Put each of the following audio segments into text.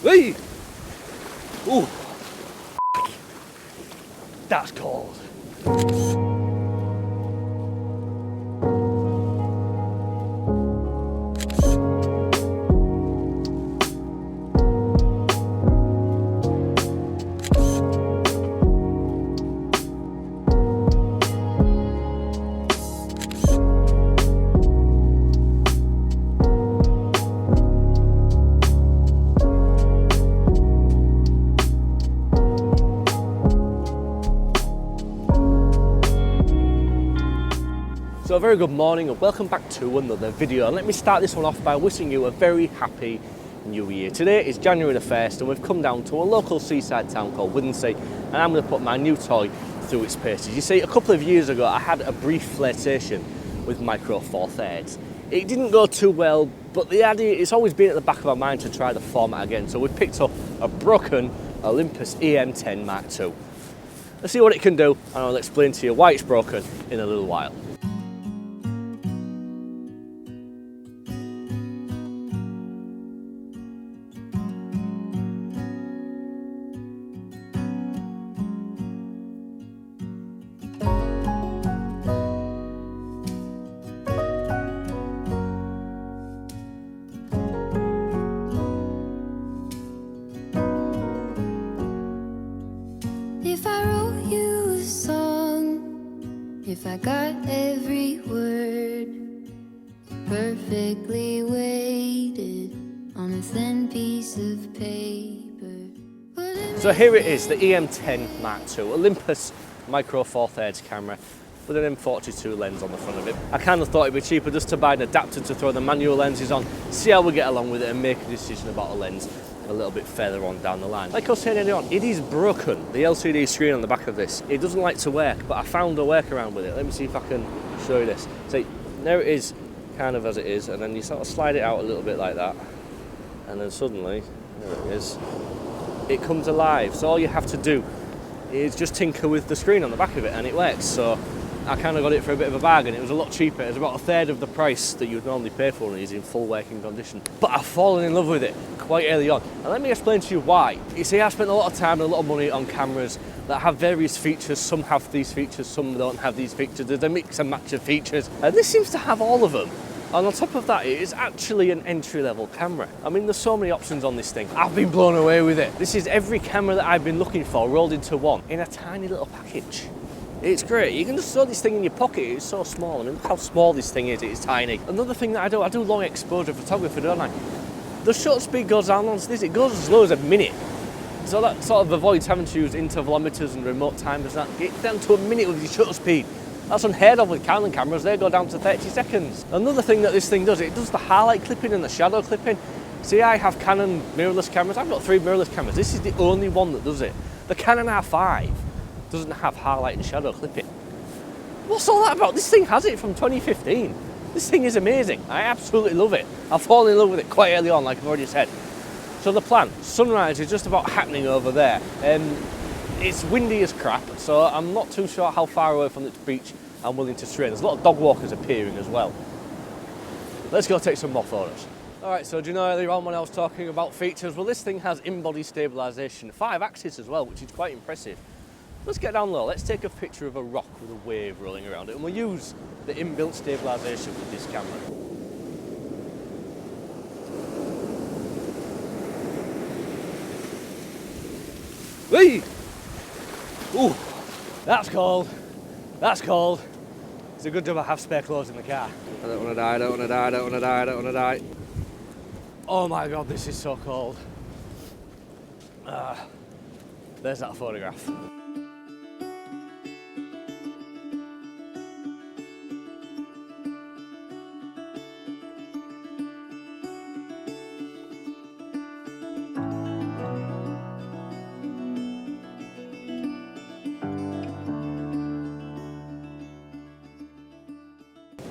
Hey! Ooh! That's cold. So a very good morning and welcome back to another video, and let me start this one off by wishing you a very happy new year. Today is January the 1st and we've come down to a local seaside town called Withensea, and I'm going to put my new toy through its paces. You see, a couple of years ago I had a brief flirtation with Micro Four Thirds. It didn't go too well, but the idea, it's always been at the back of my mind to try the format again, so we picked up a broken Olympus EM10 Mark II. Let's see what it can do and I'll explain to you why it's broken in a little while. If I wrote you a song, if I got every word perfectly weighted on a thin piece of paper. So here it is, the EM10 Mark II, Olympus Micro Four Thirds camera with an M42 lens on the front of it. I kind of thought it'd be cheaper just to buy an adapter to throw the manual lenses on, see how we get along with it and make a decision about a lens a little bit further on down the line. Like I was saying earlier on, it is broken. The LCD screen on the back of this, it doesn't like to work, but I found a workaround with it. Let me see if I can show you this. So there it is, kind of as it is, and then you sort of slide it out a little bit like that, and then suddenly, there it is, it comes alive. So all you have to do is just tinker with the screen on the back of it and it works. So I kind of got it for a bit of a bargain. It was a lot cheaper. It was about a third of the price that you'd normally pay for when it's in full working condition. But I've fallen in love with it quite early on. And let me explain to you why. You see, I spent a lot of time and a lot of money on cameras that have various features. Some have these features, some don't have these features. There's a mix and match of features. And this seems to have all of them. And on top of that, it is actually an entry-level camera. I mean, there's so many options on this thing. I've been blown away with it. This is every camera that I've been looking for rolled into one in a tiny little package. It's great. You can just throw this thing in your pocket. It's so small. I mean, look how small this thing is. It's tiny. Another thing that I do long exposure photography, don't I? The shutter speed goes down on this. It goes as low as a minute. So that sort of avoids having to use intervalometers and remote timers. That get down to a minute with your shutter speed. That's unheard of with Canon cameras. They go down to 30 seconds. Another thing that this thing does, it does the highlight clipping and the shadow clipping. See, I have Canon mirrorless cameras. I've got 3 mirrorless cameras. This is the only one that does it. The Canon R5 doesn't have highlight and shadow clipping. What's all that about? This thing has it from 2015. This thing is amazing. I absolutely love it. I've fallen in love with it quite early on, like I've already said. So the plan, sunrise is just about happening over there. It's windy as crap, so I'm not too sure how far away from the beach I'm willing to strain. There's a lot of dog walkers appearing as well. Let's go take some more photos. All right, so do you know earlier on when I was talking about features? Well, this thing has in-body stabilisation, 5 axis as well, which is quite impressive. Let's get down low. Let's take a picture of a rock with a wave rolling around it, and we'll use the inbuilt stabilisation with this camera. Whee! Ooh, that's cold. That's cold. It's a good job I have spare clothes in the car. I don't want to die, I don't want to die, I don't want to die, I don't want to die. Oh my God, this is so cold. There's that photograph.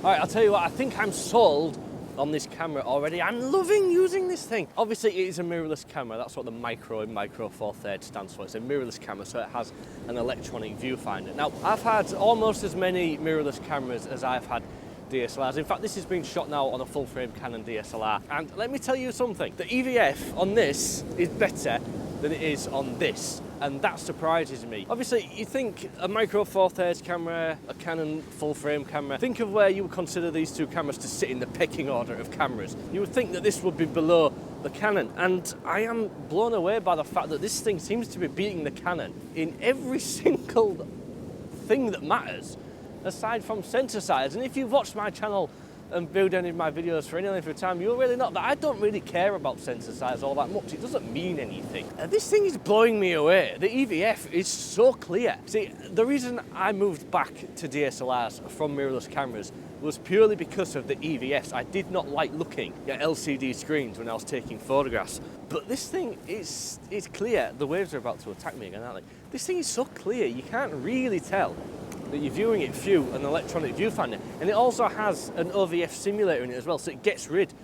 All right, I'll tell you what, I think I'm sold on this camera already. I'm loving using this thing. Obviously, it is a mirrorless camera. That's what the Micro in Micro Four Thirds stands for. It's a mirrorless camera, so it has an electronic viewfinder. Now, I've had almost as many mirrorless cameras as I've had DSLRs. In fact, this has been shot now on a full frame Canon DSLR. And let me tell you something, the EVF on this is better than it is on this. And that surprises me. Obviously, you think a micro four thirds camera, a Canon full frame camera, think of where you would consider these two cameras to sit in the pecking order of cameras. You would think that this would be below the Canon, and I am blown away by the fact that this thing seems to be beating the Canon in every single thing that matters, aside from sensor size. And if you've watched my channel and viewed any of my videos for any length of time, you'll really know that I don't really care about sensor size all that much. It doesn't mean anything. This thing is blowing me away. The EVF is so clear. See, the reason I moved back to DSLRs from mirrorless cameras was purely because of the EVFs. I did not like looking at LCD screens when I was taking photographs. But this thing is clear. The waves are about to attack me again, aren't they? This thing is so clear, you can't really tell that you're viewing it through an electronic viewfinder. And it also has an OVF simulator in it as well, so it gets rid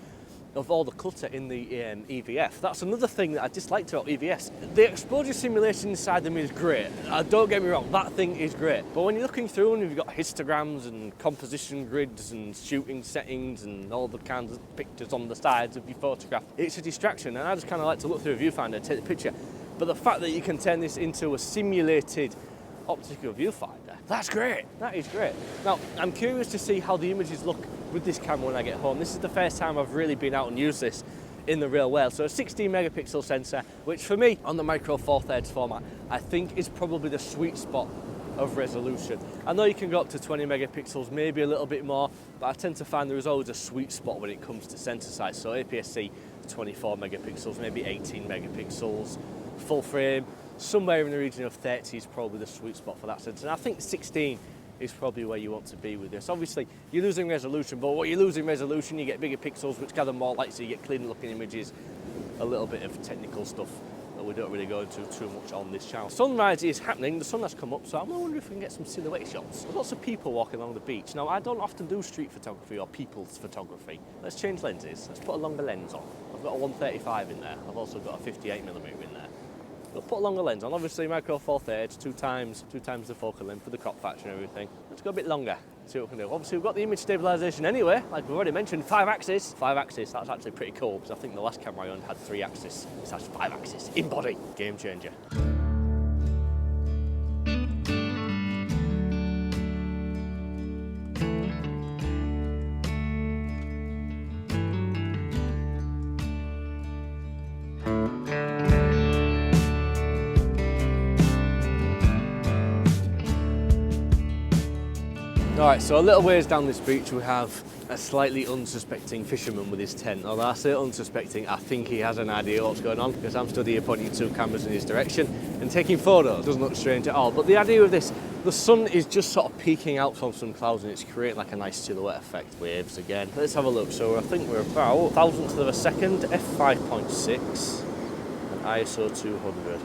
of all the clutter in the EVF. That's another thing that I disliked about EVS. The exposure simulation inside them is great. Don't get me wrong, that thing is great. But when you're looking through and you've got histograms and composition grids and shooting settings and all the kinds of pictures on the sides of your photograph, it's a distraction. And I just kind of like to look through a viewfinder and take the picture. But the fact that you can turn this into a simulated optical viewfinder, that's great. That is great. Now, I'm curious to see how the images look with this camera when I get home. This is the first time I've really been out and used this in the real world. So a 16 megapixel sensor, which for me, on the micro four thirds format, I think is probably the sweet spot of resolution. I know you can go up to 20 megapixels, maybe a little bit more, but I tend to find there is always a sweet spot when it comes to sensor size. So APS-C, 24 megapixels, maybe 18 megapixels, full frame, somewhere in the region of 30 is probably the sweet spot for that sensor. And I think 16 is probably where you want to be with this. Obviously, you're losing resolution, but what you lose in resolution, you get bigger pixels, which gather more light, so you get clean looking images, a little bit of technical stuff that we don't really go into too much on this channel. Sunrise is happening, the sun has come up, so I'm wondering if we can get some silhouette shots. There's lots of people walking along the beach. Now, I don't often do street photography or people's photography. Let's change lenses. Let's put a longer lens on. I've got a 135 in there. I've also got a 58mm in there. We'll put a longer lens on, obviously micro four thirds, two times the focal length for the crop factor and everything. Let's go a bit longer, see what we can do. Obviously we've got the image stabilisation anyway, like we've already mentioned, 5 axis. 5 axis, that's actually pretty cool, because I think the last camera I owned had 3 axis. This has 5 axis, in body, game changer. Alright, so a little ways down this beach we have a slightly unsuspecting fisherman with his tent. Although I say unsuspecting, I think he has an idea what's going on, because I'm stood here pointing 2 cameras in his direction and taking photos. Doesn't look strange at all. But the idea of this, the sun is just sort of peeking out from some clouds and it's creating like a nice silhouette effect. Waves again. Let's have a look. So I think we're about 1,000th of a second, f5.6 and ISO 200.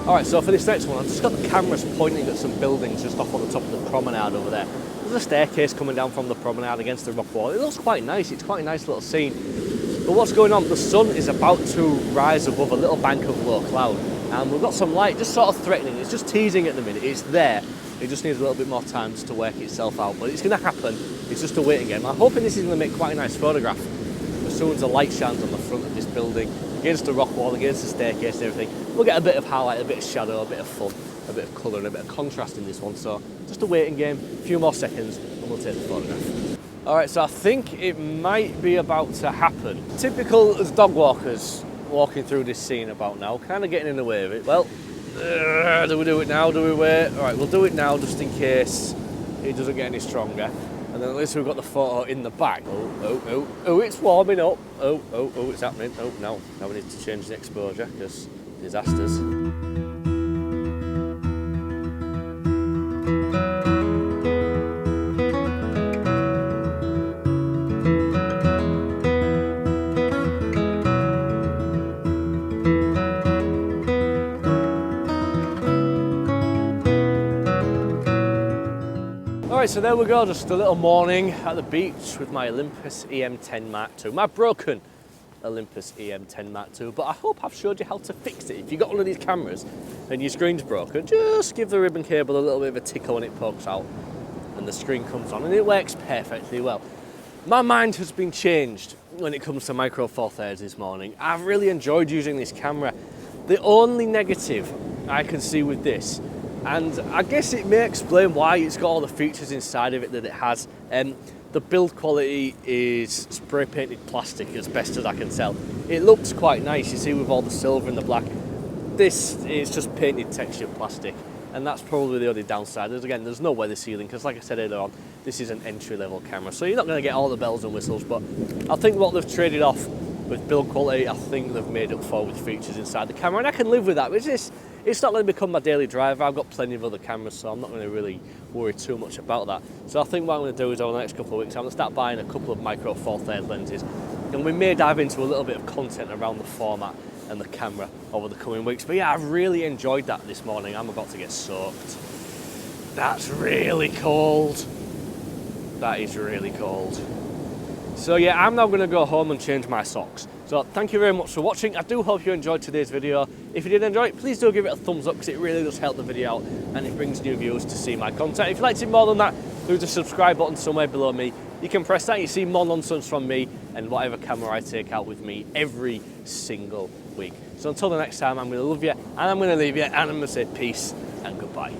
Alright, so for this next one, I've just got the cameras pointing at some buildings just off on the top of the promenade over there. There's a staircase coming down from the promenade against the rock wall. It looks quite nice, it's quite a nice little scene. But what's going on? The sun is about to rise above a little bank of low cloud. And we've got some light just sort of threatening. It's just teasing at the minute, it's there. It just needs a little bit more time just to work itself out. But it's going to happen, it's just a waiting game. I'm hoping this is going to make quite a nice photograph. As soon as the light shines on the front of this building, against the rock wall, against the staircase and everything, we'll get a bit of highlight, a bit of shadow, a bit of fun, a bit of colour and a bit of contrast in this one. So just a waiting game, a few more seconds and we'll take the photograph. Alright, so I think it might be about to happen. Typical as dog walkers walking through this scene about now, kind of getting in the way of it. Well, do we do it now, do we wait? Alright, we'll do it now just in case it doesn't get any stronger. And then at least we've got the photo in the back. Oh, it's warming up. Oh, it's happening. Oh, now we need to change the exposure because disasters. Right, so there we go, just a little morning at the beach with my Olympus EM10 Mark II, my broken Olympus EM10 Mark II, but I hope I've showed you how to fix it. If you've got one of these cameras and your screen's broken, just give the ribbon cable a little bit of a tickle when it pokes out and the screen comes on, and it works perfectly well. My mind has been changed when it comes to Micro Four Thirds this morning. I've really enjoyed using this camera. The only negative I can see with this, and I guess it may explain why it's got all the features inside of it that it has. The build quality is spray painted plastic as best as I can tell. It looks quite nice, you see, with all the silver and the black. This is just painted textured plastic, and that's probably the only downside. Again, there's no weather sealing, because like I said earlier on, this is an entry-level camera, so you're not going to get all the bells and whistles, but I think what they've traded off with build quality, I think they've made up for with features inside the camera, and I can live with that. It's not going to become my daily driver. I've got plenty of other cameras, so I'm not going to really worry too much about that. So I think what I'm going to do is over the next couple of weeks, I'm going to start buying a couple of Micro Four Thirds lenses, and we may dive into a little bit of content around the format and the camera over the coming weeks. But yeah, I've really enjoyed that this morning. I'm about to get soaked. That's really cold. That is really cold. So yeah, I'm now going to go home and change my socks. So thank you very much for watching. I do hope you enjoyed today's video. If you did enjoy it, please do give it a thumbs up, because it really does help the video out and it brings new viewers to see my content. If you liked it more than that, there's a subscribe button somewhere below me. You can press that, you see more nonsense from me and whatever camera I take out with me every single week. So until the next time, I'm going to love you and I'm going to leave you, and I'm going to say peace and goodbye.